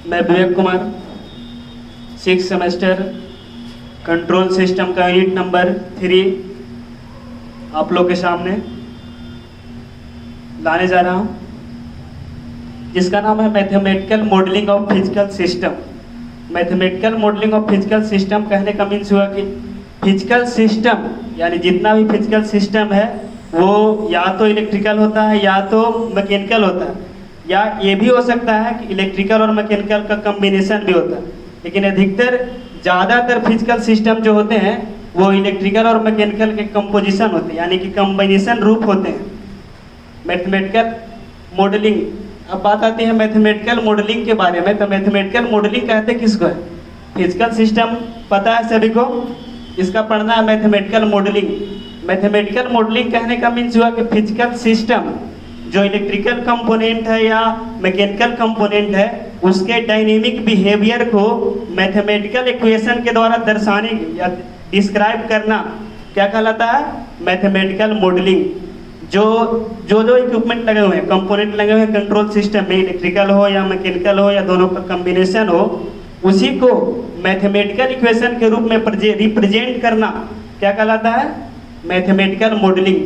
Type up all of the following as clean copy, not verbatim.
मैं Vivek Kumar 6 semester control system का unit number 3 आप लोग के सामने लाने जा रहा हूँ, जिसका नाम है mathematical modelling of physical system. Mathematical modelling of physical system कहने का मीन्स हुआ कि फिजिकल सिस्टम यानी जितना भी फिजिकल सिस्टम है वो या तो इलेक्ट्रिकल होता है या तो मैकेनिकल होता है, या ये भी हो सकता है कि इलेक्ट्रिकल और मैकेनिकल का कॉम्बिनेशन भी होता है। लेकिन अधिकतर ज़्यादातर फिजिकल सिस्टम जो होते हैं वो इलेक्ट्रिकल और मैकेनिकल के कंपोजिशन होते हैं, यानी कि कॉम्बिनेशन रूप होते हैं। मैथमेटिकल मॉडलिंग, अब बात आती है मैथमेटिकल मॉडलिंग के बारे में। तो मैथमेटिकल मॉडलिंग कहते किसको है? फिजिकल सिस्टम पता है सभी को, इसका पढ़ना है मैथमेटिकल मॉडलिंग। मैथमेटिकल मॉडलिंग कहने का मीन्स हुआ कि फिजिकल सिस्टम जो इलेक्ट्रिकल कंपोनेंट है या मैकेनिकल कंपोनेंट है उसके डायनेमिक बिहेवियर को मैथमेटिकल इक्वेशन के द्वारा दर्शाने या डिस्क्राइब करना क्या कहलाता है? Mathematical modelling. जो इक्विपमेंट लगे हुए हैं, कंपोनेंट लगे हुए हैं कंट्रोल सिस्टम में, इलेक्ट्रिकल हो या मैकेनिकल हो या दोनों का कॉम्बिनेशन हो, उसी को मैथमेटिकल इक्वेशन के रूप में रिप्रेजेंट करना क्या कहलाता है? Mathematical modelling.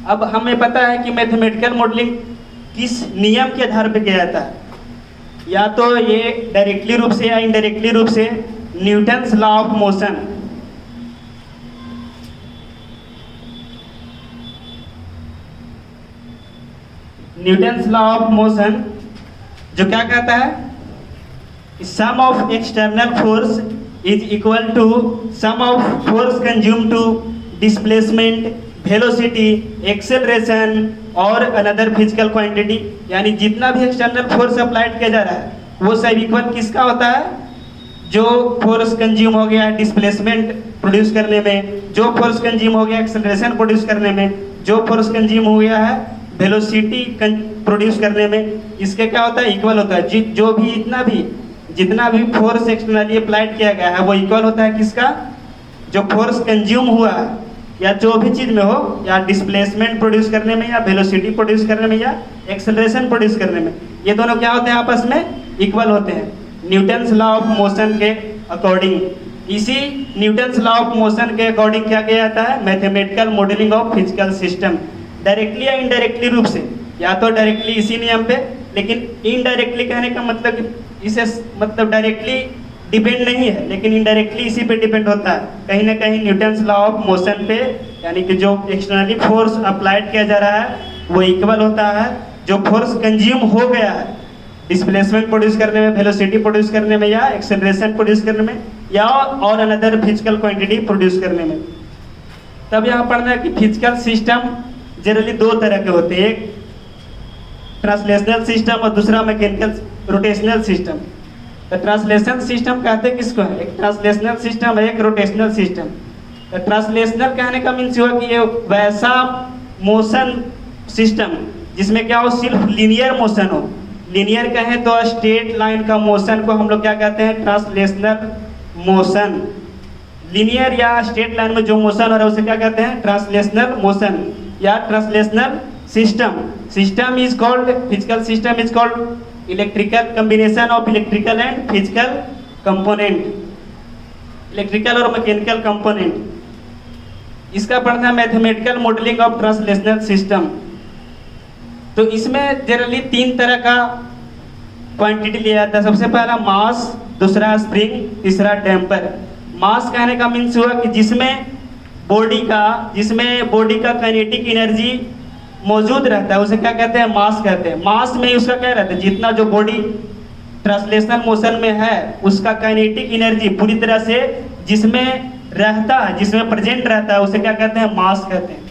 अब हमें पता है कि मैथमेटिकल मॉडलिंग किस नियम के आधार पर किया जाता है, या तो ये डायरेक्टली रूप से या इनडायरेक्टली रूप से Newton's law of motion. Newton's law of motion जो क्या कहता है? Sum of external force is equal to sum of force consume to displacement, velocity, acceleration और अनदर फिजिकल क्वांटिटी। यानी जितना भी एक्सटर्नल फोर्स अप्लाइड किया जा रहा है वो सब इक्वल किसका होता है? जो फोर्स कंज्यूम हो गया डिस्प्लेसमेंट प्रोड्यूस करने में, जो फोर्स कंज्यूम हो गया एक्सेलरेशन प्रोड्यूस करने में, जो फोर्स कंज्यूम हो गया है वेलोसिटी प्रोड्यूस करने में, इसके क्या होता है? इक्वल होता है। जो भी जितना भी फोर्स एक्सटर्नली अप्लाइड किया गया है वो इक्वल होता है किसका? जो फोर्स कंज्यूम हुआ है या जो भी चीज़ में हो, या डिस्प्लेसमेंट प्रोड्यूस करने में, या वेलोसिटी प्रोड्यूस करने में, या एक्सेलरेशन प्रोड्यूस करने में, ये दोनों क्या होते हैं? आपस में इक्वल होते हैं न्यूटन्स लॉ ऑफ मोशन के अकॉर्डिंग। इसी न्यूटन्स लॉ ऑफ मोशन के अकॉर्डिंग क्या किया जाता है? Mathematical modelling of physical system. Directly या इनडायरेक्टली रूप से, या तो डायरेक्टली इसी नियम पे, लेकिन इनडायरेक्टली कहने का मतलब इसे मतलब डायरेक्टली डिपेंड नहीं है, लेकिन इनडायरेक्टली इसी पे डिपेंड होता है कहीं ना कहीं न्यूटन्स लॉ ऑफ मोशन पे। यानी कि जो एक्सटर्नली फोर्स अप्लाइड किया जा रहा है वो इक्वल होता है जो फोर्स कंज्यूम हो गया है डिस्प्लेसमेंट प्रोड्यूस करने में, वेलोसिटी प्रोड्यूस करने में, या एक्सेलरेशन प्रोड्यूस करने में, या और अनदर फिजिकल क्वांटिटी प्रोड्यूस करने में। तब यहाँ पढ़ना है कि फिजिकल सिस्टम जनरली दो तरह के होते हैं, एक ट्रांसलेशनल सिस्टम और दूसरा मैकेनिकल रोटेशनल सिस्टम। तो ट्रांसलेशनल सिस्टम कहते हैं किसको है? एक ट्रांसलेशनल सिस्टम है, एक रोटेशनल सिस्टम। तो ट्रांसलेशनल कहने का मीन्स हुआ कि ये वैसा मोशन सिस्टम जिसमें क्या हो? सिर्फ लीनियर मोशन हो। लीनियर कहें तो स्ट्रेट लाइन का मोशन को हम लोग क्या कहते हैं? Translational motion. लीनियर या स्ट्रेट लाइन में जो मोशन हो रहा है उसे क्या कहते हैं? ट्रांसलेशनल मोशन या translational system. System is called, physical system is called electrical combination of electrical and physical component, electrical और मैकेनिकल कंपोनेंट। इसका पढ़ना है mathematical modelling of translational system. तो इसमें जनरली 3 तरह का क्वांटिटी लिया जाता है। सबसे पहला मास, दूसरा स्प्रिंग, तीसरा डैम्पर। मास कहने का मीन्स हुआ कि जिसमें बॉडी का काइनेटिक एनर्जी मौजूद रहता है उसे क्या कहते हैं? मास कहते हैं। मास में उसका क्या रहता है? जितना जो बॉडी ट्रांसलेशनल मोशन में है उसका काइनेटिक एनर्जी पूरी तरह से जिसमें रहता है, जिसमें प्रेजेंट रहता है उसे क्या कहते हैं? मास कहते हैं।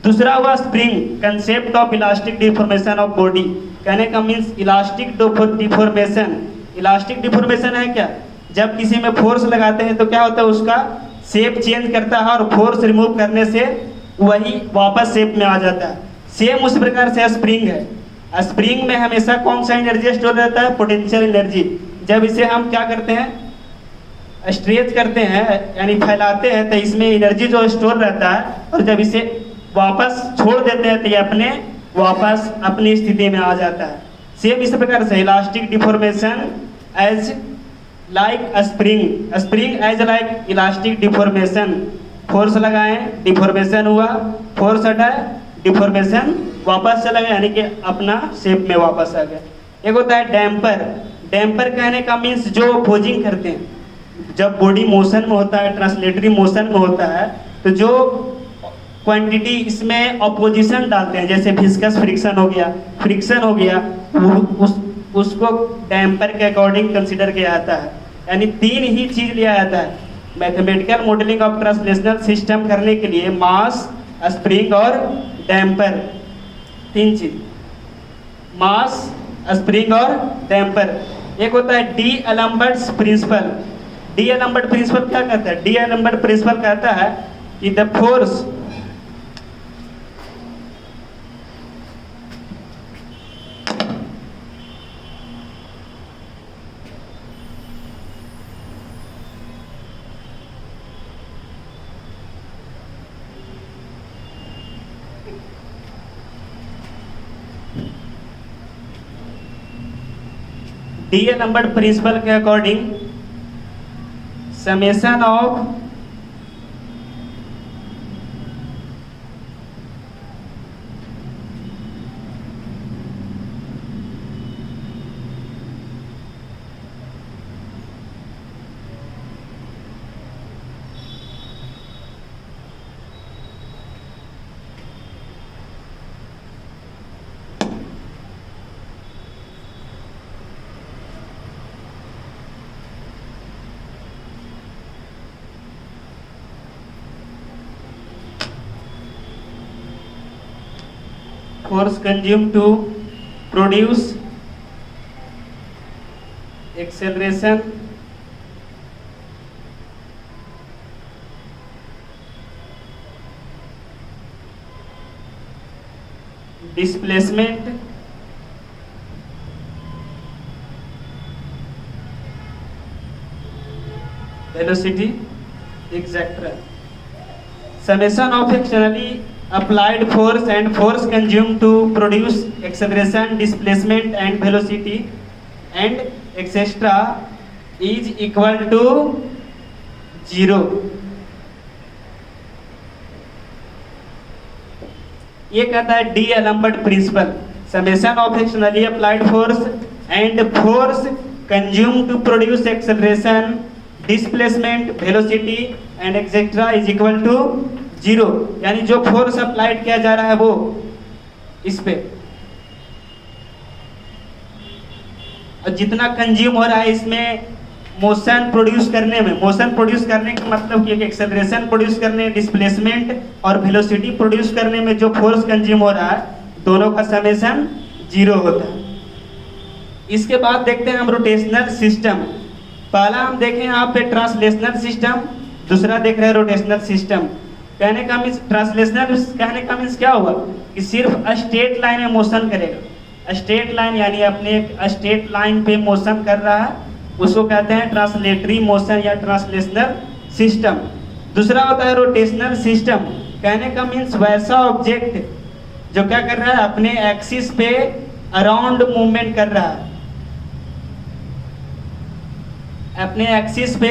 दूसरा हुआ spring, concept of elastic deformation of body. कहने का means elastic deformation. Elastic deformation है क्या? जब किसी में फोर्स लगाते हैं तो क्या होता है? उसका शेप चेंज करता है और फोर्स रिमूव करने से वही वापस शेप में आ जाता है। सेम उस प्रकार से स्प्रिंग है। स्प्रिंग में हमेशा कौन सा एनर्जी स्टोर रहता है? Potential energy. जब इसे हम क्या करते हैं? स्ट्रेच करते हैं यानी फैलाते हैं तो इसमें एनर्जी जो स्टोर रहता है, और जब इसे वापस छोड़ देते हैं तो ये वापस अपनी स्थिति में आ जाता है। सेम इस प्रकार से elastic deformation as like spring, spring as like elastic deformation, force लगाएं डिफॉर्मेशन हुआ, फोर्स हटाए डिफॉर्मेशन वापस चला गया, यानी कि अपना शेप में वापस आ गया। एक होता है डैम्पर, डैम्पर कहने का मीन्स जो अपोजिंग करते हैं, जब बॉडी मोशन में होता है, ट्रांसलेटरी मोशन में होता है, तो जो क्वांटिटी इसमें अपोजिशन डालते हैं, जैसे विस्कस फ्रिक्शन हो गया, फ्रिक्शन हो गया, उसको डैम्पर के अकॉर्डिंग कंसिडर किया जाता है। यानी तीन ही चीज लिया जाता है mathematical modelling of translational system करने के लिए, मास, स्प्रिंग और डैम्पर, तीन चीज, मास, स्प्रिंग और डैम्पर। एक होता है d'Alembert's principle. D Alembert principle क्या कहता है? डी एलम्बर्ट प्रिंसिपल कहता है कि the force D Alembert principle के according summation of force consumed to produce acceleration displacement velocity etc. Summation of externally applied force and force consumed to produce acceleration, displacement and velocity and etc. is equal to 0. ये कहता है D Alembert principle, summation of externally applied force and force consume to produce acceleration, displacement, velocity and etcetera is equal to 0। यानी जो force applied किया जा रहा है वो इस पे, और जितना कंज्यूम हो रहा है इसमें मोशन प्रोड्यूस करने में, मोशन प्रोड्यूस करने का मतलब कि एक्सेलरेशन प्रोड्यूस करने, डिस्प्लेसमेंट और वेलोसिटी प्रोड्यूस करने में जो फोर्स कंज्यूम हो रहा है, दोनों का समेशन 0 होता है। इसके बाद देखते हैं हम रोटेशनल सिस्टम। पहला हम देखें यहाँ पे ट्रांसलेशनल सिस्टम, दूसरा देख रहे हैं रोटेशनल सिस्टम। कहने का मीन्स ट्रांसलेशनल कहने का मीन्स क्या हुआ कि सिर्फ स्ट्रेट लाइन में मोशन करेगा, स्ट्रेट लाइन यानी अपने स्ट्रेट लाइन पे मोशन कर रहा है, उसको कहते हैं ट्रांसलेटरी मोशन या ट्रांसलेशनल सिस्टम। दूसरा होता है रोटेशनल सिस्टम। कहने का मीन्स वैसा ऑब्जेक्ट जो क्या कर रहा है, अपने एक्सिस पे अराउंड मूवमेंट कर रहा है, अपने एक्सिस पे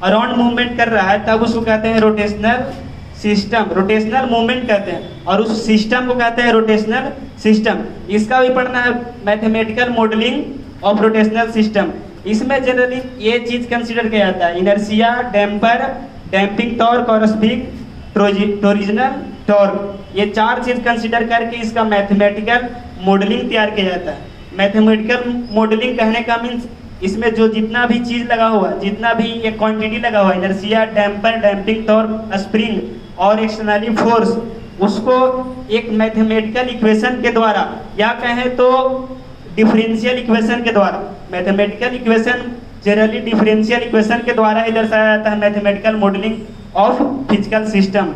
अराउंड मूवमेंट कर रहा है, तब उसको कहते हैं रोटेशनल सिस्टम, रोटेशनल मूवमेंट कहते हैं, और उस सिस्टम को कहते हैं रोटेशनल सिस्टम। इसका भी पढ़ना है mathematical modelling of rotational system. इसमें जनरली ये चीज कंसीडर किया जाता है, इनर्शिया, डैम्पर, डैम्पिंग टॉर्क और स्प्रिंग टोरिजिनल टॉर्क, ये चार चीज कंसीडर करके इसका मैथमेटिकल मॉडलिंग तैयार किया जाता है। मैथमेटिकल मॉडलिंग कहने का मीन्स इसमें जो जितना भी चीज लगा हुआ, जितना भी ये क्वांटिटी लगा हुआ, inertia, damper, damping torque, spring और एक्सटर्नली फोर्स, उसको एक मैथमेटिकल इक्वेशन के द्वारा या कहें तो डिफरेंशियल इक्वेशन के द्वारा, mathematical equation generally differential equation के द्वारा ही दर्शाया जाता है mathematical modelling of physical system.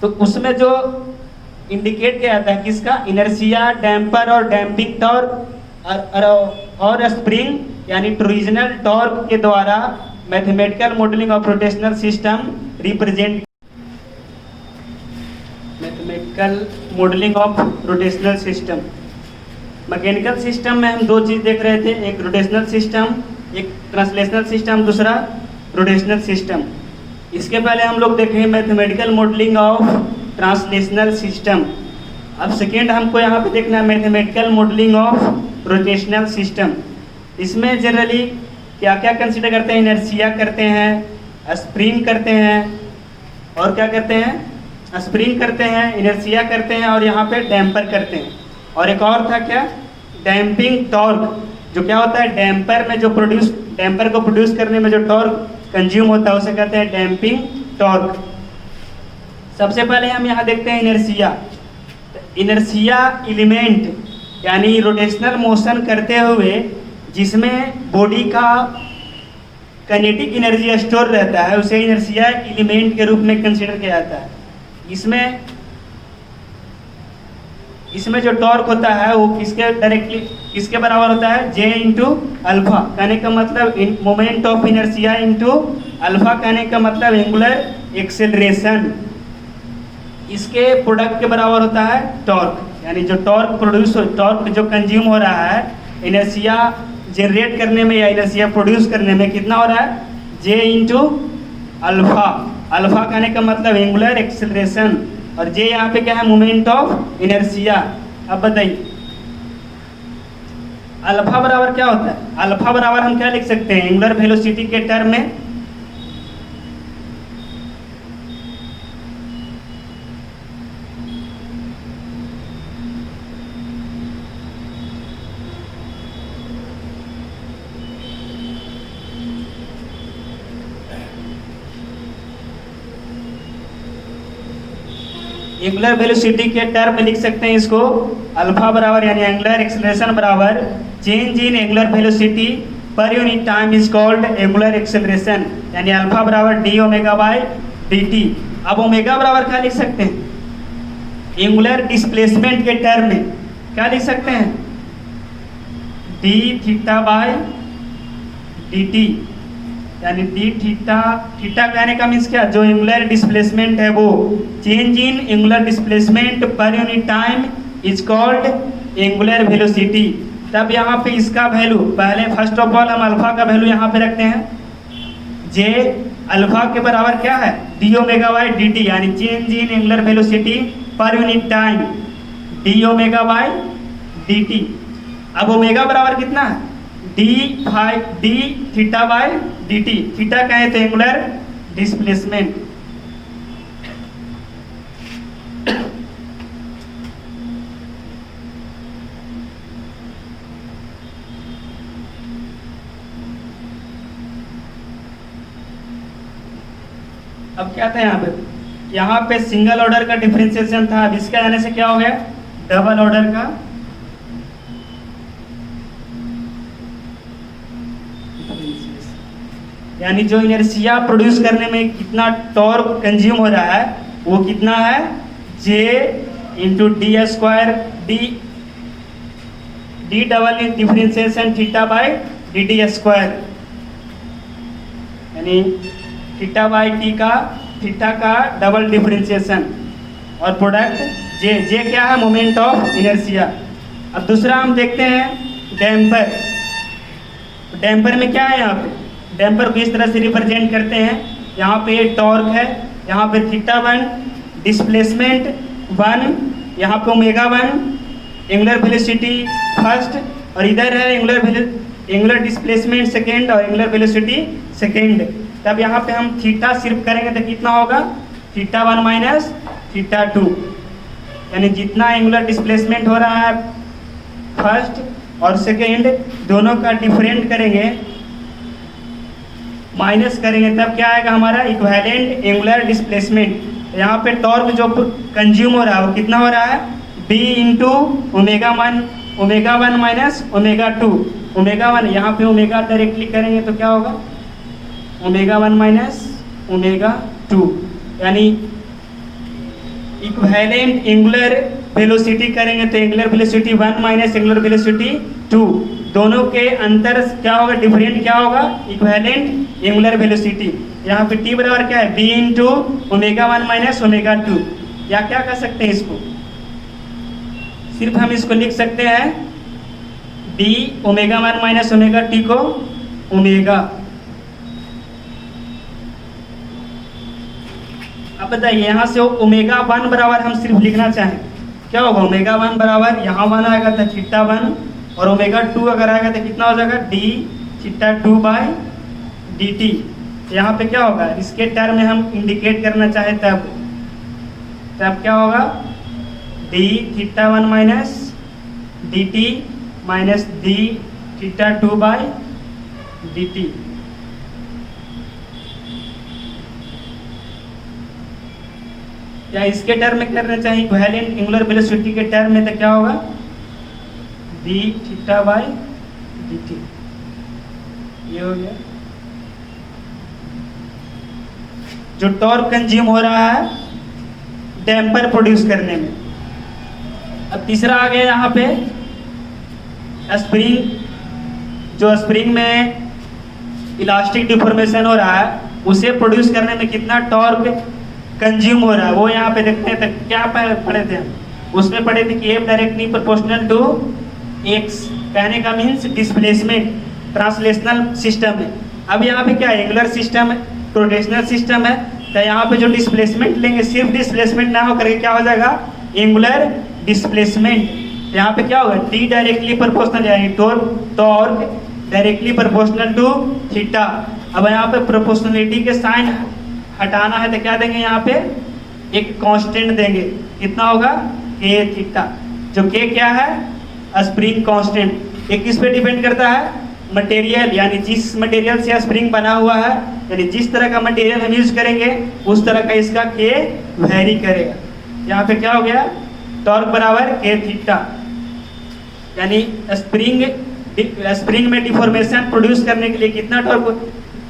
तो उसमें जो इंडिकेट किया जाता है किसका, इनर्शिया, डैम्पर और डैम्पिंग टॉर्क और स्प्रिंग यानी टोरिजिनल टॉर्क के द्वारा mathematical modelling of rotational system represent, mathematical modelling of rotational system. Mechanical system में हम दो चीज़ देख रहे थे, एक रोटेशनल सिस्टम, एक ट्रांसलेशनल सिस्टम, दूसरा रोटेशनल सिस्टम। इसके पहले हम लोग देखेंगे mathematical modelling of translational system. अब सेकेंड हमको यहाँ पे देखना है mathematical modelling of rotational system. इसमें जनरली क्या क्या कंसीडर करते हैं, इनर्शिया करते हैं, स्प्रिंग करते हैं, और क्या करते हैं, स्प्रिंग करते हैं, इनर्शिया करते हैं, और यहाँ पे डैम्पर करते हैं। और एक और था क्या, डैम्पिंग टॉर्क, जो क्या होता है डैम्पर में जो डैम्पर को प्रोड्यूस करने में जो टॉर्क कंज्यूम होता है उसे कहते हैं डैम्पिंग टॉर्क। सबसे पहले हम यहाँ देखते हैं इनर्शिया। इनर्शिया एलिमेंट यानी रोटेशनल मोशन करते हुए जिसमें बॉडी का काइनेटिक एनर्जी स्टोर रहता है उसे इनर्शिया एलिमेंट के रूप में कंसीडर किया जाता है। इसमें जो टॉर्क होता है वो किसके बराबर होता है, जे इंटू अल्फा। कहने का मतलब moment of inertia into alpha, कहने का मतलब एंगुलर एक्सेलरेशन। इसके प्रोडक्ट के बराबर होता है टॉर्क, यानी जो टॉर्क जो कंज्यूम हो रहा है इनर्शिया जनरेट करने में या इनर्शिया प्रोड्यूस करने में कितना हो रहा है, जे इंटू अल्फा। अल्फा कहने का मतलब एंगुलर एक्सेलरेशन, और जे यहाँ पे क्या है, मोमेंट ऑफ इनर्शिया। अब बताइए अल्फा बराबर क्या होता है, अल्फा बराबर हम क्या लिख सकते हैं एंगुलर वेलोसिटी के टर्म में, एंगुलर वेलोसिटी के टर्म में लिख सकते हैं इसको, अल्फा बराबर यानी एंगुलर एक्सेलरेशन बराबर change in angular velocity per unit time is called angular acceleration, यानी अल्फा बराबर D omega by D T. अब ओमेगा बराबर क्या लिख सकते हैं, एंगुलर डिस्प्लेसमेंट के टर्म में क्या लिख सकते हैं, D theta by D T, यानी डी थीटा। थीटा कहने का मीन्स क्या, जो एंगुलर डिस्प्लेसमेंट है वो चेंज इन एंगुलर डिस्प्लेसमेंट पर unit time is called angular velocity. तब यहाँ पे इसका वैल्यू पहले फर्स्ट ऑफ ऑल हम अल्फा का वैल्यू यहाँ पे रखते हैं, जे अल्फा के बराबर क्या है, D omega by D T, यानी change in angular velocity per unit time D omega by D T. अब ओमेगा बराबर कितना है, D theta by D T. Theta कहे तो एंगुलर डिस्प्लेसमेंट। अब क्या था यहाँ पे सिंगल ऑर्डर का डिफरेंशिएशन था, अब इसके आने से क्या हो गया, डबल ऑर्डर का यानी जो इनर्शिया प्रोड्यूस करने में कितना टॉर्क कंज्यूम हो रहा है वो कितना है, J into D square D double differentiation theta by D T square, यानी थीटा बाय थीटा का डबल डिफरेंशिएशन और प्रोडक्ट जे क्या है, मोमेंट ऑफ इनर्शिया। अब दूसरा हम देखते हैं डैम्पर। डैम्पर में क्या है, यहाँ पे डैम्पर को इस तरह से रिप्रेजेंट करते हैं, यहाँ पे टॉर्क है, यहाँ पे थीटा 1 डिस्प्लेसमेंट 1, यहाँ पे ओमेगा 1 एंगुलर वेलोसिटी फर्स्ट, और इधर है एंगुलर डिस्प्लेसमेंट सेकेंड और एंगुलर वेलोसिटी सेकेंड। तब यहाँ पे हम थीटा सिर्फ करेंगे तो कितना होगा, थीटा 1 माइनस थीटा 2, यानी जितना एंगुलर डिस्प्लेसमेंट हो रहा है फर्स्ट और सेकेंड दोनों का डिफरेंट करेंगे, माइनस करेंगे, तब क्या आएगा हमारा इक्विवेलेंट एंगुलर डिस्प्लेसमेंट। यहाँ पे टॉर्क जो कंज्यूम हो रहा है वो कितना हो रहा है, D into omega 1 minus omega 2। Omega 1 यहाँ पे ओमेगा डायरेक्टली करेंगे तो क्या होगा, ओमेगा 1 माइनस ओमेगा 2, यानी इक्विवेलेंट एंगुलर वेलोसिटी करेंगे तो angular velocity 1 minus angular velocity 2, दोनों के अंतर क्या होगा, डिफरेंट क्या होगा, इक्विवेलेंट एंगुलर वेलोसिटी। यहाँ पे टी बराबर क्या है, B into omega 1 minus omega 2, या क्या कर सकते हैं इसको, सिर्फ हम इसको लिख सकते हैं D omega 1 minus omega T को ओमेगा। अब बताइए यहाँ से ओमेगा 1 बराबर हम सिर्फ लिखना चाहें, क्या होगा? ओमेगा 1 बराबर यहाँ 1 आएगा तो थीटा 1, और ओमेगा 2 अगर आएगा तो कितना हो जाएगा? D theta 2 by D T. यहाँ पे क्या होगा? इसके टर्म में हम इंडिकेट करना चाहें तब क्या होगा? D theta 1 minus D T minus D theta 2 by D T. या इसके टर्म में करना चाहिए इक्विवेलेंट एंगुलर वेलोसिटी के टर्म में, तो क्या होगा? D theta by D T. ये हो गया जो टॉर्क कंज्यूम हो रहा है डैम्पर प्रोड्यूस करने में। अब तीसरा आ गया यहाँ पे स्प्रिंग, जो स्प्रिंग में इलास्टिक डिफॉर्मेशन हो रहा है उसे प्रोड्यूस करने में कितना टॉर्क कंज्यूम हो रहा है, वो यहाँ पे देखते हैं। तो क्या पढ़े थे हम? उसमें पढ़े थे कि F directly proportional to X, कहने का मीन्स डिस्प्लेसमेंट ट्रांसलेशनल सिस्टम है। अब यहाँ पे क्या एंगुलर सिस्टम है, रोटेशनल सिस्टम है, तो यहाँ पे जो डिस्प्लेसमेंट लेंगे सिर्फ डिस्प्लेसमेंट ना हो करके क्या हो जाएगा? Angular displacement. यहाँ पे क्या होगा? डी डायरेक्टली प्रोपोर्शनल, यानी torque directly proportional to theta. अब यहाँ पे प्रोपोर्शनलिटी के साइन हटाना है तो क्या देंगे? यहाँ पे एक कांस्टेंट देंगे, कितना होगा? के थीटा। जो के क्या है? Spring constant. एक किस पे डिपेंड करता है? मटेरियल, यानी जिस मटेरियल से स्प्रिंग बना हुआ है, यानी जिस तरह का मटेरियल हम यूज करेंगे उस तरह का इसका के वेरी करेगा। यहाँ पे क्या हो गया? टॉर्क बराबर के थीटा, यानी स्प्रिंग में डिफॉर्मेशन प्रोड्यूस करने के लिए कितना टॉर्क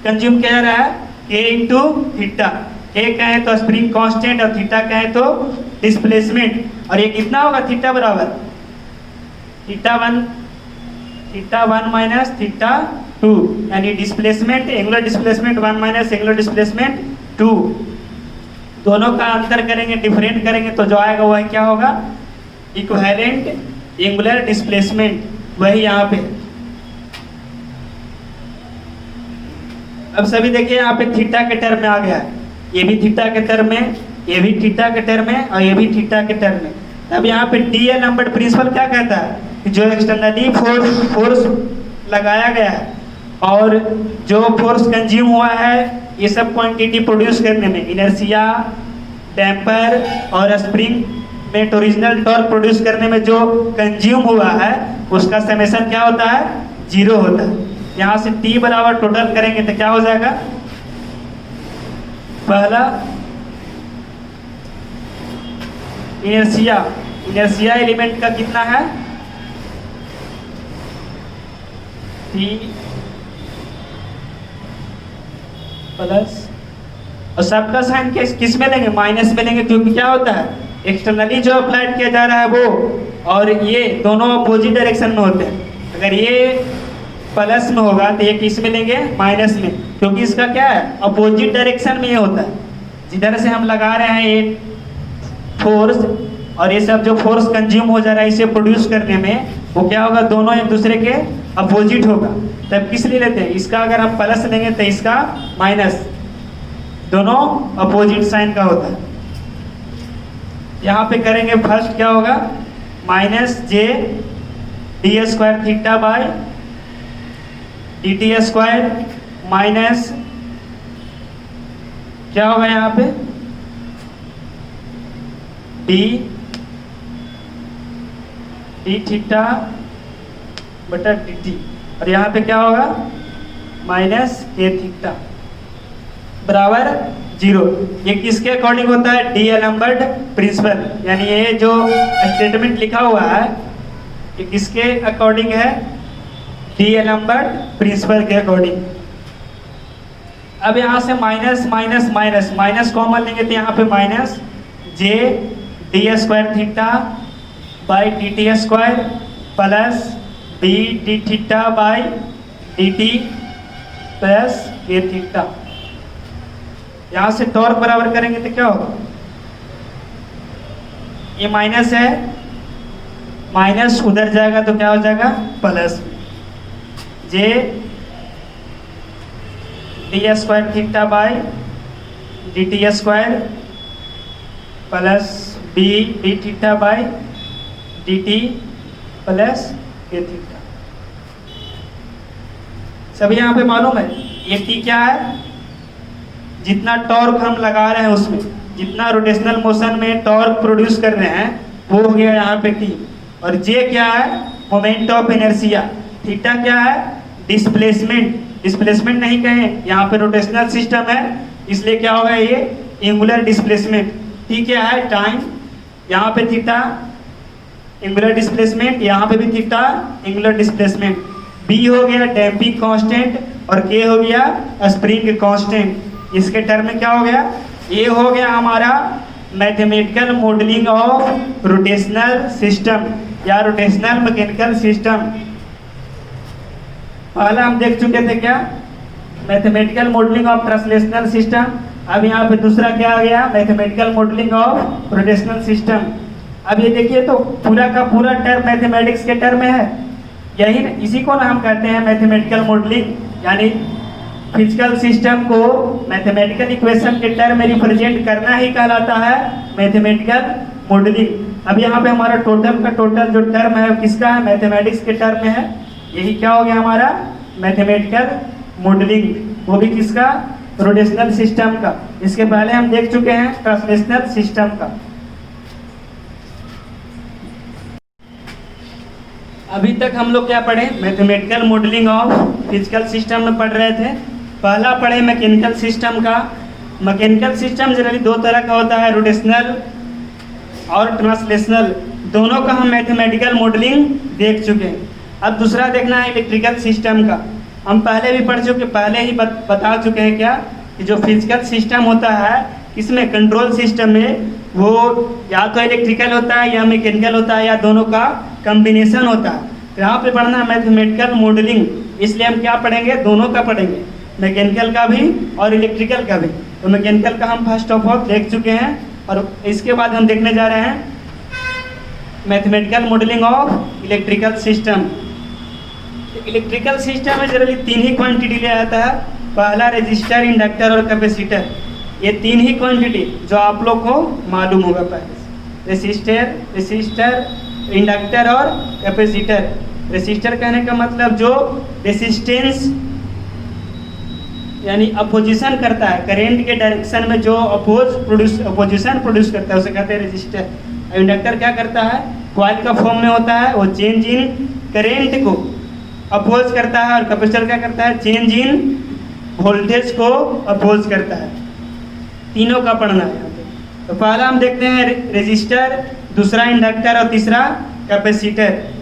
कंज्यूम किया जा रहा है? के इंटू थीटा। के कहें तो स्प्रिंग कांस्टेंट और थीटा कहें तो डिस्प्लेसमेंट। और ये कितना होगा? थीटा बराबर थीटा 1 माइनस थीटा 2, यानी displacement angular displacement 1 minus angular displacement 2। दोनों का अंतर करेंगे, डिफरेंट करेंगे तो जो आएगा वही क्या होगा? इक्विवेलेंट एंगुलर डिस्प्लेसमेंट, वही यहाँ पे। अब सभी देखिए यहाँ पे थीटा के टर्म में आ गया है, ये भी थीटा के टर्म में, ये भी थीटा के टर्म में, और ये भी थीटा के टर्म में। अब यहाँ पे डी एल नंबर प्रिंसिपल क्या कहता है कि जो एक्सटर्नली फोर्स लगाया गया है और जो फोर्स कंज्यूम हुआ है ये सब क्वांटिटी प्रोड्यूस करने में, इनर्शिया, डैम्पर और स्प्रिंग में ओरिजिनल टॉर्क प्रोड्यूस करने में जो कंज्यूम हुआ है उसका समेशन क्या होता है? 0 होता है। यहाँ से T बराबर टोटल करेंगे तो क्या हो जाएगा? पहला इनर्शिया एलिमेंट का कितना है? T प्लस, और सबका साइन किस में लेंगे? माइनस में लेंगे, क्योंकि क्या होता है? एक्सटर्नली जो अप्लाइड किया जा रहा है वो और ये दोनों अपोजिट डायरेक्शन में होते हैं। अगर ये प्लस में होगा तो ये किस में लेंगे? माइनस में, क्योंकि इसका क्या है? अपोजिट डायरेक्शन में ये होता है। जिधर से हम लगा रहे हैं ये फोर्स और ये सब जो फोर्स कंज्यूम हो जा रहा है इसे प्रोड्यूस करने में, वो क्या होगा? दोनों एक दूसरे के अपोजिट होगा। तब किस लिए लेते हैं? इसका अगर हम प्लस लेंगे तो इसका माइनस, दोनों अपोजिट साइन का होता है। यहाँ पे करेंगे फर्स्ट क्या होगा? Minus J D square theta by D T square minus क्या होगा यहाँ पे? डी थीटा बटा डी टी, और यहाँ पे क्या होगा? माइनस के थीटा बराबर 0। ये किसके अकॉर्डिंग होता है? डी एलम्बर्ट प्रिंसिपल, यानी ये जो स्टेटमेंट लिखा हुआ है ये किसके अकॉर्डिंग है? डी एलम्बर्ट प्रिंसिपल के अकॉर्डिंग। अब यहाँ से minus minus minus minus common लेंगे तो यहाँ पे minus J D square theta by D T square plus D D theta by D T plus के थीटा। यहाँ से टॉर्क बराबर करेंगे तो क्या होगा? ये माइनस है, माइनस उधर जाएगा तो क्या हो जाएगा plus J D square theta by D T square plus B D theta by D T plus A theta. सभी यहाँ पे मालूम है ये टी क्या है, जितना टॉर्क हम लगा रहे हैं उसमें, जितना रोटेशनल मोशन में टॉर्क प्रोड्यूस कर रहे हैं वो हो गया यहाँ पे टी। और जे क्या है, मोमेंट ऑफ इनर्शिया। थीटा क्या है, डिस्प्लेसमेंट। डिस्प्लेसमेंट नहीं कहें, यहाँ पे रोटेशनल सिस्टम है इसलिए क्या होगा ये एंगुलर डिस्प्लेसमेंट। टी क्या है, टाइम। यहाँ पे थीटा एंगुलर डिस्प्लेसमेंट, यहाँ पे भी थीटा एंगुलर डिस्प्लेसमेंट। बी हो गया डैम्पिंग कांस्टेंट और के हो गया स्प्रिंग कांस्टेंट। इसके टर्म में क्या हो गया, ये हो गया हमारा mathematical modelling of rotational system या रोटेशनल मैकेनिकल सिस्टम। पहला हम देख चुके थे क्या, mathematical modelling of translational system. अब यहाँ पे दूसरा क्या आ गया, mathematical modelling of rotational system. अब ये देखिए तो पूरा का पूरा टर्म मैथमेटिक्स के टर्म में है, यही इसी को ना हम कहते हैं मैथमेटिकल मॉडलिंग, यानी फिजिकल सिस्टम को मैथमेटिकल इक्वेशन के टर्म में रिप्रेजेंट करना ही कहलाता है मैथमेटिकल मॉडलिंग। अब यहाँ पे हमारा टोटल का टोटल जो टर्म है किसका है, मैथमेटिक्स के टर्म में है। यही क्या हो गया हमारा मैथमेटिकल मॉडलिंग, वो भी किसका, रोटेशनल सिस्टम का। इसके पहले हम देख चुके हैं ट्रांसलेशनल सिस्टम का। अभी तक हम लोग क्या पढ़े, mathematical modelling of physical system में पढ़ रहे थे। पहला पढ़े मैकेनिकल सिस्टम का। मैकेनिकल सिस्टम जनरली दो तरह का होता है, रोटेशनल और ट्रांसलेशनल। दोनों का हम मैथमेटिकल मॉडलिंग देख चुके हैं। अब दूसरा देखना है इलेक्ट्रिकल सिस्टम का। हम पहले भी पढ़ चुके, पहले ही बता चुके हैं क्या कि जो फिजिकल सिस्टम होता है इसमें कंट्रोल सिस्टम में वो या तो इलेक्ट्रिकल होता है या मैकेनिकल होता है या दोनों का कॉम्बिनेशन होता है। तो यहाँ पे पढ़ना है मैथमेटिकल मॉडलिंग, इसलिए हम क्या पढ़ेंगे, दोनों का पढ़ेंगे, मैकेनिकल का भी और इलेक्ट्रिकल का भी। तो मैकेनिकल का हम फर्स्ट ऑफ ऑल देख चुके हैं और इसके बाद हम देखने जा रहे हैं mathematical modelling of electrical system. Electrical system में जनरली तीन ही क्वांटिटी लिया जाता है, पहला रेजिस्टर, इंडक्टर और कैपेसिटर। ये तीन ही क्वांटिटी जो आप लोग को मालूम होगा पहले, रेसिस्टर, इंडक्टर और कैपेसिटर। रेसिस्टर कहने का मतलब जो रेसिस्टेंस यानी अपोजिशन करता है, करंट के डायरेक्शन में जो अपोजिशन प्रोड्यूस करता है उसे कहते हैं रेसिस्टर। इंडक्टर क्या करता है, कॉइल का फॉर्म में होता है, वो चेंज इन करंट को अपोज करता है। और कैपेसिटर क्या करता है, चेंज इन वोल्टेज को अपोज करता है। तीनों का पढ़ना है यहाँ पे। तो पहला हम देखते हैं रेजिस्टर, दूसरा इंडक्टर और तीसरा कैपेसिटर।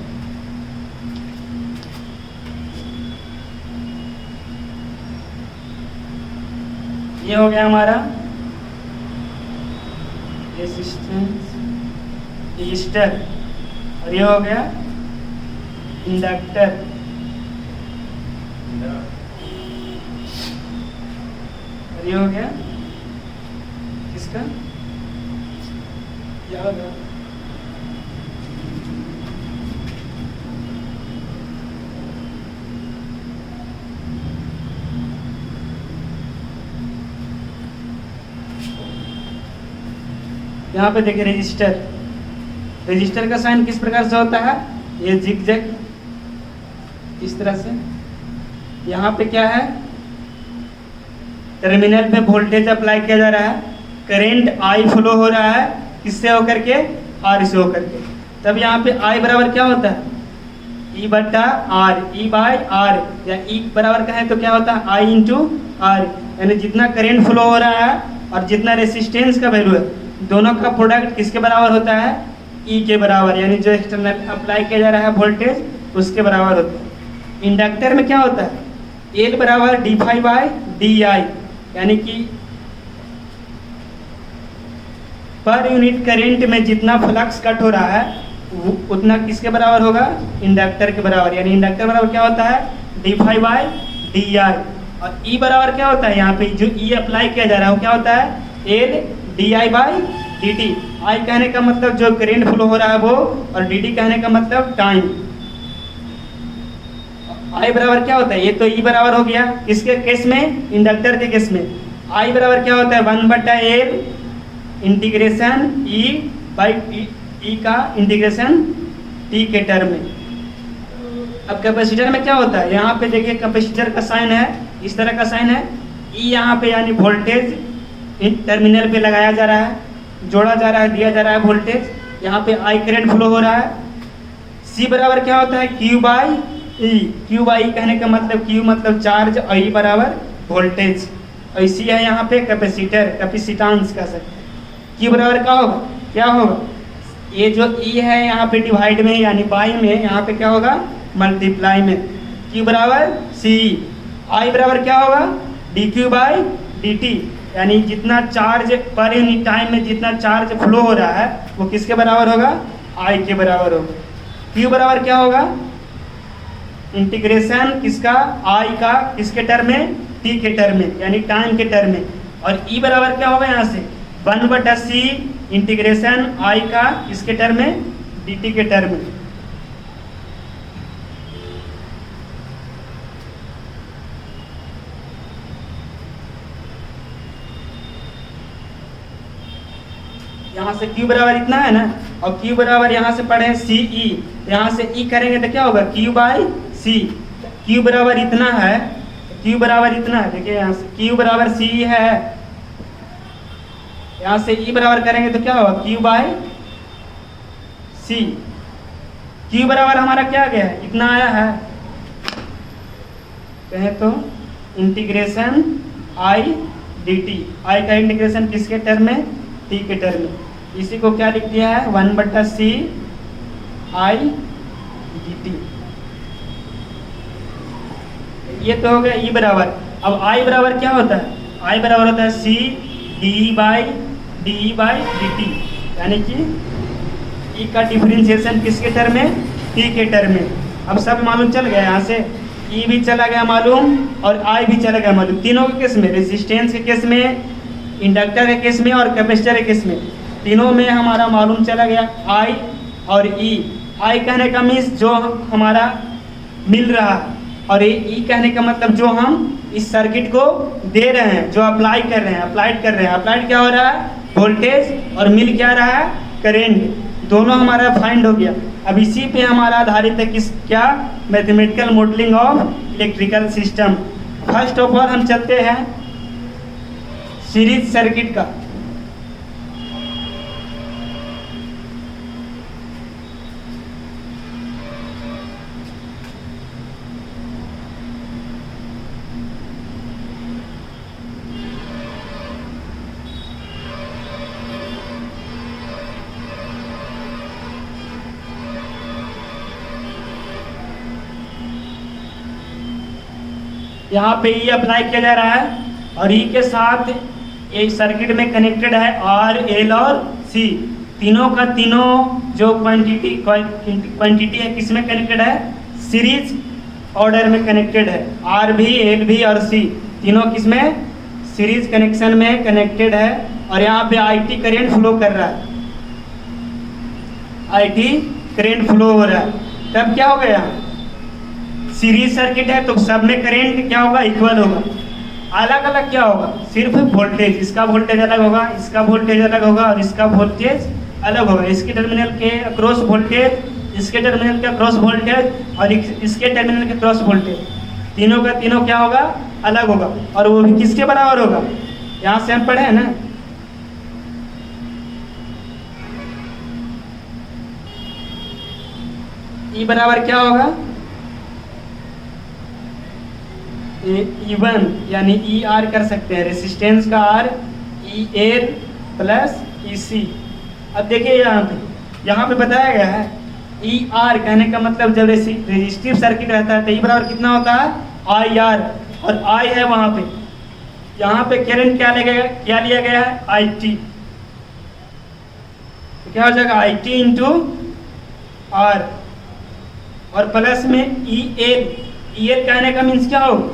ये हो गया हमारा रेजिस्टर और ये हो गया इंडक्टर। और ये हो गया किसका, क्या होगा, यहाँ पे देखिए रेजिस्टर। रेजिस्टर का साइन किस प्रकार से होता है, ये जिगजैग इस तरह से। यहाँ पे क्या है, टर्मिनल पे वोल्टेज अप्लाई किया जा रहा है, करंट आई फ्लो हो रहा है, किससे होकर के, आर से होकर के। तब यहाँ पे आई बराबर क्या होता है, ई बटा आर, ई बाय आर, या ई बराबर कहें तो क्या होता है, आई इंटू आर। यानी जितना करंट फ्लो हो रहा है और जितना रेसिस्टेंस का वैल्यू है, दोनों का प्रोडक्ट किसके बराबर होता है, ई के बराबर, यानी जो एक्सटर्नल अप्लाई किया जा रहा है वोल्टेज उसके बराबर होता है। इंडक्टर में क्या होता है, एल बराबर D phi by D I, यानी कि पर यूनिट करंट में जितना फ्लक्स कट हो रहा है उतना किसके बराबर होगा, इंडक्टर के बराबर। यानी इंडक्टर बराबर क्या होता है, D phi by D I. और ई बराबर क्या होता है, यहाँ पे जो ई अप्लाई किया जा रहा है वो क्या होता है, L D I by D T. I कहने का मतलब जो करंट फ्लो हो रहा है वो, और डी टी कहने का मतलब टाइम। आई बराबर क्या होता है, ये तो ई बराबर हो गया किसके केस में, इंडक्टर के केस में। आई बराबर क्या होता है 1/L integration E by E का इंटीग्रेशन टी के टर्म में। अब कैपेसिटर में क्या होता है, यहाँ पे देखिए कैपेसिटर का साइन है, इस तरह का साइन है। ई यहाँ पे यानी वोल्टेज टर्मिनल पे लगाया जा रहा है, जोड़ा जा रहा है, दिया जा रहा है वोल्टेज। यहाँ पे आई करंट फ्लो हो रहा है। सी बराबर क्या होता है Q by E. Q by कहने का मतलब Q मतलब चार्ज और ई बराबर वोल्टेज, और इसी है यहाँ पे कैपेसिटर, कैपेसिटेंस कह सकते हैं। Q बराबर क्या होगा, क्या होगा, ये जो ई है यहाँ पे डिवाइड में यानी बाई में, यहाँ पे क्या होगा मल्टीप्लाई में। Q बराबर सी। आई बराबर क्या होगा dq बाई dt, यानी जितना चार्ज पर यूनिट टाइम में जितना चार्ज फ्लो हो रहा है वो किसके बराबर होगा, आई के बराबर होगा। Q बराबर क्या होगा, इंटीग्रेशन किसका, आई का किसके टर्म में, t के टर्म में यानी टाइम के टर्म में। और E बराबर क्या होगा यहाँ से 1/c इंटीग्रेशन आई का किसके टर्म में, dt के टर्म में। यहाँ से Q बराबर इतना है ना, और Q बराबर यहाँ से पढ़े सी ई, यहाँ से E करेंगे तो क्या होगा Q बाई सी। Q बराबर इतना है, Q बराबर इतना है, देखिए यहाँ से Q बराबर सी है, यहाँ से E बराबर करेंगे तो क्या होगा Q बाई सी। Q बराबर हमारा क्या गया है, इतना आया है, कहें तो इंटीग्रेशन आई डी टी। आई का इंटीग्रेशन किसके टर्म में, टी के टर्म में। इसी को क्या लिख दिया है 1/c आई डी टी। ये तो हो गया ई बराबर। अब आई बराबर क्या होता है, आई बराबर होता है C D by D T, यानी कि ई का डिफरेंशिएशन किसके टर्म में, टी के टर्म में। अब सब मालूम चल गया, यहाँ से ई भी चला गया मालूम और आई भी चला गया मालूम, तीनों के केस में, रेजिस्टेंस के केस में, इंडक्टर के केस में और कैपेसिटर के केस में, तीनों में हमारा मालूम चला गया आई और ई। आई कहने का मीन्स जो हमारा मिल रहा है, और ई कहने का मतलब जो हम इस सर्किट को दे रहे हैं, जो अप्लाई कर रहे हैं, अप्लाइड कर रहे हैं। अप्लाइड क्या हो रहा है, वोल्टेज, और मिल क्या रहा है, करेंट। दोनों हमारा फाइंड हो गया। अब इसी पे हमारा आधारित है किस, क्या, mathematical modelling of electrical system. First of all हम चलते हैं सीरीज सर्किट का। यहाँ पे ई अप्लाई किया जा रहा है और ई के साथ एक सर्किट में कनेक्टेड है आर, एल और सी। तीनों का तीनों जो क्वांटिटी है किस में कनेक्टेड है, सीरीज ऑर्डर में कनेक्टेड है। आर भी, एल भी और सी तीनों किस में, सीरीज कनेक्शन में कनेक्टेड है। और यहाँ पे आई टी करेंट फ्लो कर रहा है, आई टी करेंट फ्लो हो रहा है। तब क्या हो गया, सीरीज सर्किट है तो सब में करंट क्या होगा, इक्वल होगा। अलग अलग क्या होगा, सिर्फ वोल्टेज, इसका वोल्टेज अलग होगा, इसका वोल्टेज अलग होगा और इसका वोल्टेज अलग होगा। इसके टर्मिनल के अक्रॉस वोल्टेज, इसके टर्मिनल के अक्रॉस वोल्टेज और इसके टर्मिनल के क्रॉस वोल्टेज, तीनों का तीनों क्या होगा, अलग होगा। और वो भी किसके बराबर होगा, यहाँ से हम पढ़े हैं ना, ई बराबर क्या होगा, E1 यानी ई आर कर सकते हैं, रेसिस्टेंस का आर, ई एल प्लस ई सी। अब देखिए यहाँ पे बताया गया है ई आर कहने का मतलब जब रेजिस्टिव सर्किट रहता है तो ई बराबर कितना होता है, आई आर, और आई है वहाँ पे, यहाँ पे करंट क्या लिया गया है, आई टी। तो क्या हो जाएगा आई टी इंटू आर, और प्लस में ई एल। ई एल कहने का मीन्स क्या होगा,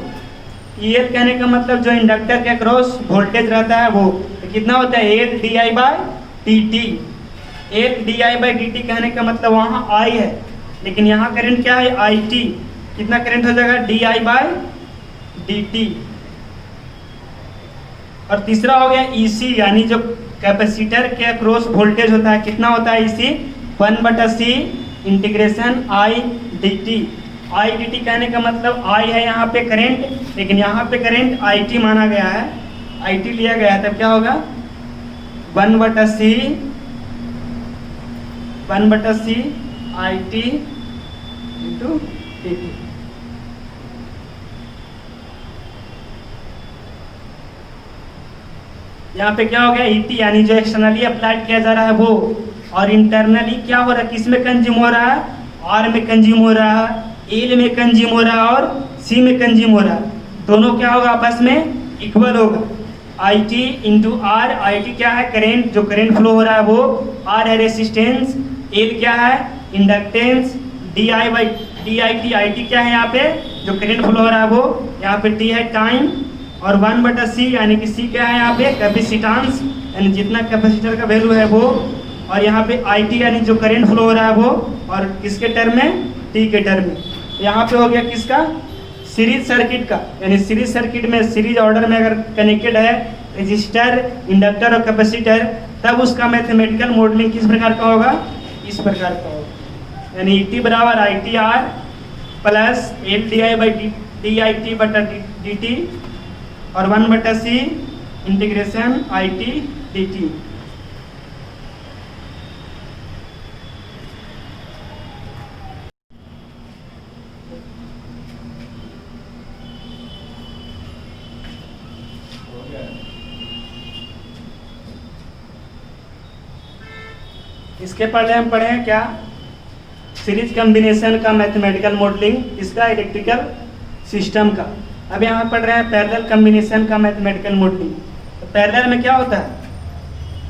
ई एल कहने का मतलब जो इंडक्टर के क्रॉस वोल्टेज रहता है वो, तो कितना होता है, L D I by T T. L D I by D T कहने का मतलब वहाँ आई है, लेकिन यहाँ करंट क्या है आई टी, कितना करंट हो जाएगा D I by D T. और तीसरा हो गया ई सी, यानी जो कैपेसिटर के अक्रॉस वोल्टेज होता है कितना होता है ई सी 1/c integration I D T. I D T कहने का मतलब आई है यहाँ पे करंट, लेकिन यहाँ पे करंट आई टी माना गया है, आई टी लिया गया है, तब क्या होगा 1/c आई टी इंटू डी टी। यहाँ पे क्या हो गया ई टी, यानी जो एक्सटर्नली अप्लाइड किया जा रहा है वो, और इंटरनली क्या हो रहा है, किस में कंज्यूम हो रहा है, आर में कंज्यूम हो रहा है, एल में कंज्यूम हो रहा है और सी में कंज्यूम हो रहा है। दोनों क्या होगा आपस में इक्वल होगा, I T into R. I T क्या है करेंट, जो करेंट फ्लो हो रहा है वो, आर है रेसिस्टेंस, एल क्या है inductance, D I by D I T. I T क्या है यहाँ पे जो करेंट फ्लो हो रहा है वो, यहाँ पे टी है टाइम, और 1/c यानी कि सी क्या है यहाँ पे कैपेसिटेंस, यानी जितना कैपेसिटर का वैल्यू है वो, और यहाँ पे आई टी यानी जो करंट फ्लो हो रहा है वो, और किसके टर्म में टी के टर्म में। यहाँ पे हो गया किसका सीरीज सर्किट का, यानी सीरीज सर्किट में सीरीज ऑर्डर में अगर कनेक्टेड है रेजिस्टर, इंडक्टर और कैपेसिटर, तब उसका मैथमेटिकल मॉडलिंग किस प्रकार का होगा, इस प्रकार का होगा, यानी ई टी बराबर I T R plus L D I by D I T बटा डी टी, और 1/c integration I T D T. इसके पहले हम पढ़े हैं क्या, सीरीज कॉम्बिनेशन का मैथमेटिकल मॉडलिंग, इसका इलेक्ट्रिकल सिस्टम का। अब यहाँ पढ़ रहे हैं पैरेलल कॉम्बिनेशन का मैथमेटिकल मॉडलिंग। तो पैरेलल में क्या होता है,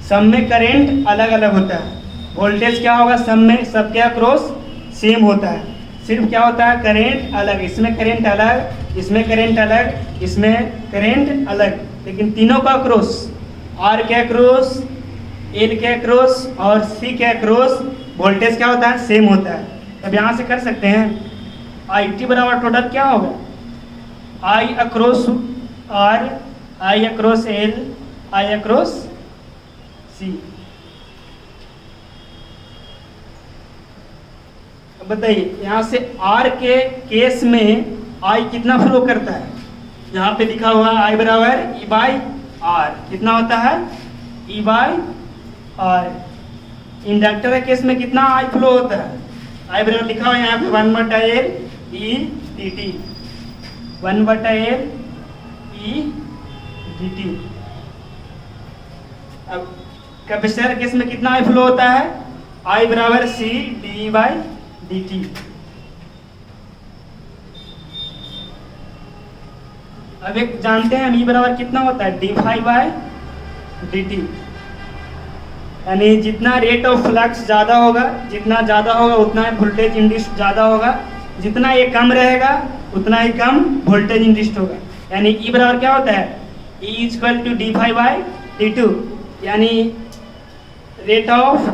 सब में करंट अलग अलग होता है, वोल्टेज क्या होगा सब में, सबके अक्रॉस सेम होता है, सिर्फ क्या होता है करंट अलग, इसमें करंट अलग, इसमें करंट अलग, इसमें करंट अलग, लेकिन तीनों का अक्रॉस, आर के अक्रॉस, एल के अक्रॉस और सी के अक्रॉस वोल्टेज क्या होता है सेम होता है। अब यहाँ से कर सकते हैं आई टी बराबर टोटल क्या होगा, I across R, I across L, I across C. अब बताइए यहाँ से आर के केस में आई कितना फ्लो करता है, यहाँ पे लिखा हुआ है आई बराबर ई बाई आर, कितना होता है ई बाई आर। इंडक्टर के केस में कितना आई फ्लो होता है, आई बराबर लिखा हुआ है यहाँ पे 1/l E D T, 1/l E D T. अब कैपेसिटर केस में कितना आई फ्लो होता है, आई बराबर C D by D T. अब एक जानते हैं हम ई बराबर कितना होता है D phi by D T, यानी जितना रेट ऑफ फ्लक्स ज़्यादा होगा, जितना ज़्यादा होगा उतना वोल्टेज इंड्यूस ज़्यादा होगा, जितना ये कम रहेगा उतना ही कम वोल्टेज इंड्यूस होगा। यानी ई बराबर क्या होता है E equal to D phi by D two, यानी rate of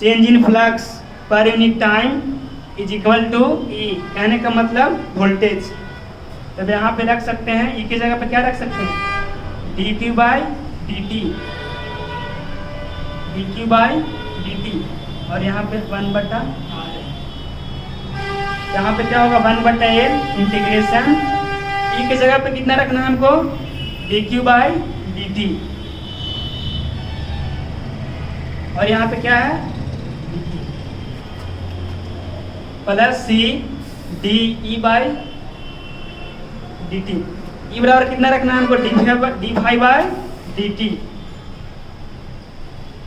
change in flux per unit time is equal to E, कहने का मतलब वोल्टेज। तब यहाँ पे रख सकते हैं ई की जगह पे क्या रख सकते हैं D Q by D T, D Q by D T, और यहाँ पे 1/r है। यहाँ पे क्या होगा 1/l इंटीग्रेशन ई की जगह पे कितना रखना है हमको D Q by D T, और यहाँ पे क्या है plus C D E by D T. E बराबर कितना रखना है हमको D phi by D T,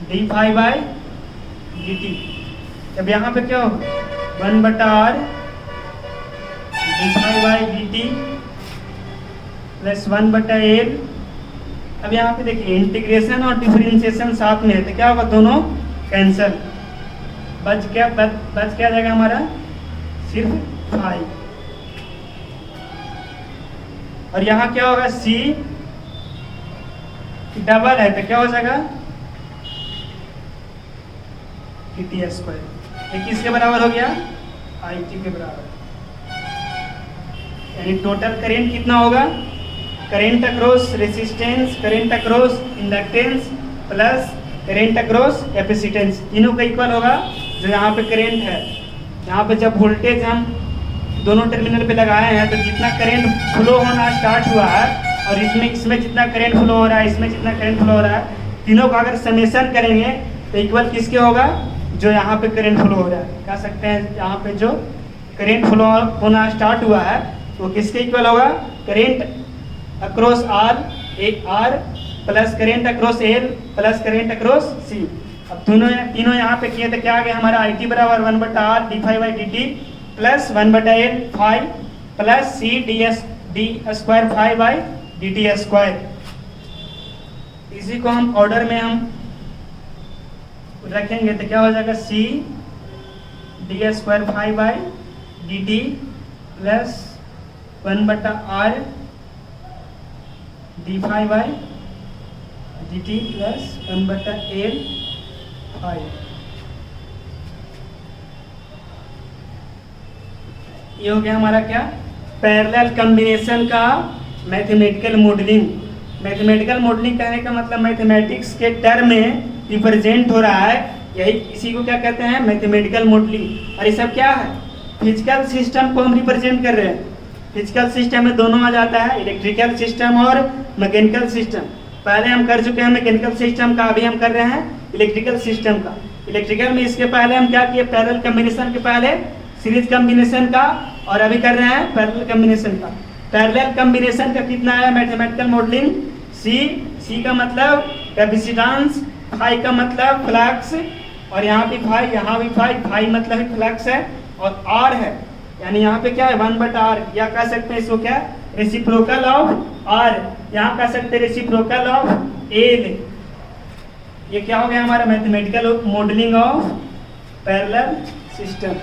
D phi by D T. अब यहाँ पे क्या होगा 1/r D phi by D T plus 1/l। अब यहाँ पे देखिए इंटीग्रेशन और डिफरेंशिएशन साथ में है तो क्या होगा दोनों कैंसल, बच क्या जाएगा हमारा सिर्फ फाई, और यहाँ क्या होगा सी डबल है तो क्या हो जाएगा dt²। ये किसके बराबर हो गया? IT के बराबर। यानी टोटल करेंट कितना होगा? Current across resistance, current across inductance plus current across capacitance, तीनों का इक्वल होगा। जो यहाँ पे करेंट है, यहाँ पे जब वोल्टेज हम दोनों टर्मिनल पे लगाए हैं तो जितना करंट फ्लो होना स्टार्ट हुआ है और इसमें जितना करंट फ्लो हो रहा है, इसमें जितना करंट फ्लो हो रहा है, तीनों का अगर समेशन करेंगे तो इक्वल किसके होगा? जो यहाँ पे करंट फ्लो हो रहा है। कह सकते हैं यहाँ पे जो करंट फ्लो होना स्टार्ट हुआ है वो किसके इक्वल होगा? Current across R plus current across L plus current across C. अब तीनों यहाँ पे किए तो क्या आ गया हमारा? IT बराबर 1/r d∅dt plus 1/l phi plus c d² phi by dt²। इसी को हम ऑर्डर में हम रखेंगे तो क्या हो जाएगा? c d² phi by dt plus 1/r d phi by dt plus 1/l phi. ये हो गया हमारा क्या? पैरेलल कॉम्बिनेशन का मैथमेटिकल मॉडलिंग। मैथमेटिकल मॉडलिंग कहने का मतलब मैथमेटिक्स के टर्म में रिप्रेजेंट हो रहा है, यही इसी को क्या कहते हैं? Mathematical modelling. और ये सब क्या है? फिजिकल सिस्टम को हम रिप्रेजेंट कर रहे हैं। फिजिकल सिस्टम में दोनों आ जाता है, इलेक्ट्रिकल सिस्टम और मैकेनिकल सिस्टम। पहले हम कर चुके हैं मैकेनिकल सिस्टम का, अभी हम कर रहे हैं इलेक्ट्रिकल सिस्टम का। इलेक्ट्रिकल में इसके पहले हम क्या किए? पैरेलल कॉम्बिनेशन के पहले सीरीज कॉम्बिनेशन का, और अभी कर रहे हैं पैरेलल कॉम्बिनेशन का। पैरेलल कॉम्बिनेशन का कितना है मैथमेटिकल मॉडलिंग? सी का मतलब कैपेसिटेंस, फाई का मतलब फ्लक्स, और यहाँ भी फाई, यहाँ भी फाई मतलब फ्लक्स है, और आर है यानी यहाँ पे क्या है? 1/r, या कह सकते हैं इसको क्या? रेसिप्रोकल ऑफ आर, यहाँ कह सकते हैं रेसिप्रोकल ऑफ एल। ये क्या हो गया हमारा? Mathematical modelling of parallel system.